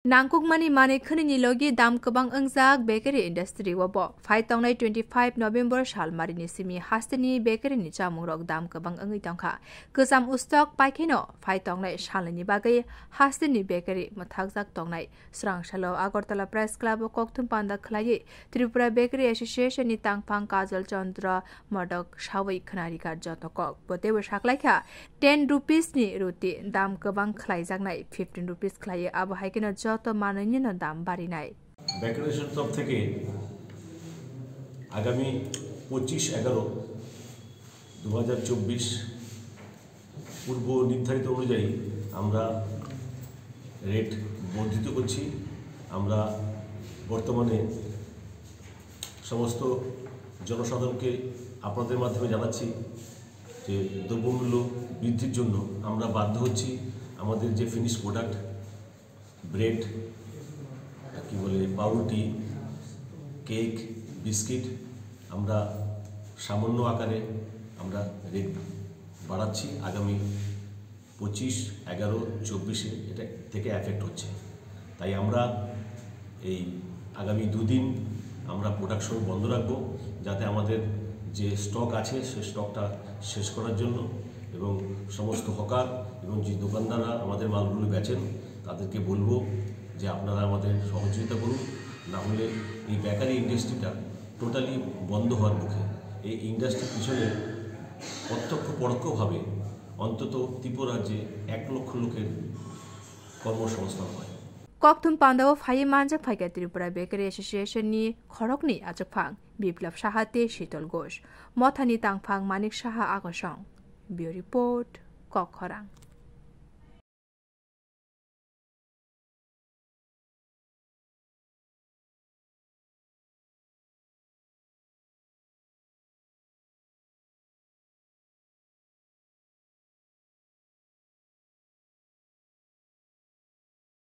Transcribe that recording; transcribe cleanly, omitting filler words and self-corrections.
Nangkukmani mane khani logi dam kabang angjak bakery industry wabo phai tongnai 25 November salmari ni simi hasteni bakery ni chamung rok dam kabang angi tongkha kusam ustok paikeno phai tongnai salani bagai hasteni bakery mathakjak tongnai srang salo Agartala Press Club kokthum panda khlai Tripura Bakery Association ni tangphang Kajal Chandra Madok sawai khnari kar jotokok botewe saklaikha 10 rupees ni roti dam kabang khlai jaknai 15 rupees khlai abo haikeno যত মাননীয় দাম বাড়ি নাই বেকারের তরফ থেকে আগামী 25/11/2024 পূর্ব নির্ধারিত অনুযায়ী আমরা রেট বর্ধিত করছি। আমরা বর্তমানে সমস্ত জনসাধারণকে আপনাদের মাধ্যমে জানাচ্ছি যে দ্রব্যমূল্য বৃদ্ধির জন্য আমরা বাধ্য হচ্ছি আমাদের যে ফিনিশ প্রোডাক্ট ব্রেড কি বলে পাউরুটি কেক বিস্কিট আমরা সামান্য আকারে আমরা রেট বাড়াচ্ছি। আগামী 25/11/24 এটা থেকে এফেক্ট হচ্ছে, তাই আমরা এই আগামী দুদিন আমরা প্রোডাকশন বন্ধ রাখবো যাতে আমাদের যে স্টক আছে সে স্টকটা শেষ করার জন্য এবং সমস্ত হকার এবং যে দোকানদাররা আমাদের মালগুলো বেচেন তাদেরকে বলবো যে আপনারা আমাদের সহযোগিতা করুন, না হলে এই বেকারি ইন্ডাস্ট্রিটা টোটালি বন্ধ হওয়ার মুখে। এই ইন্ডাস্ট্রির পিছনে প্রত্যক্ষ পরোক্ষভাবে অন্তত ত্রিপুরাজ্যে 1 লক্ষ লোকের কর্মসংস্থান হয়। kokthum pandao phai manjak phai Tripura Bakery Association ni khorokni achakphang Biplab Sahate Shitol Ghosh Mothani tangphang Manik Saha Agosong Bureau Report Kokkhorang।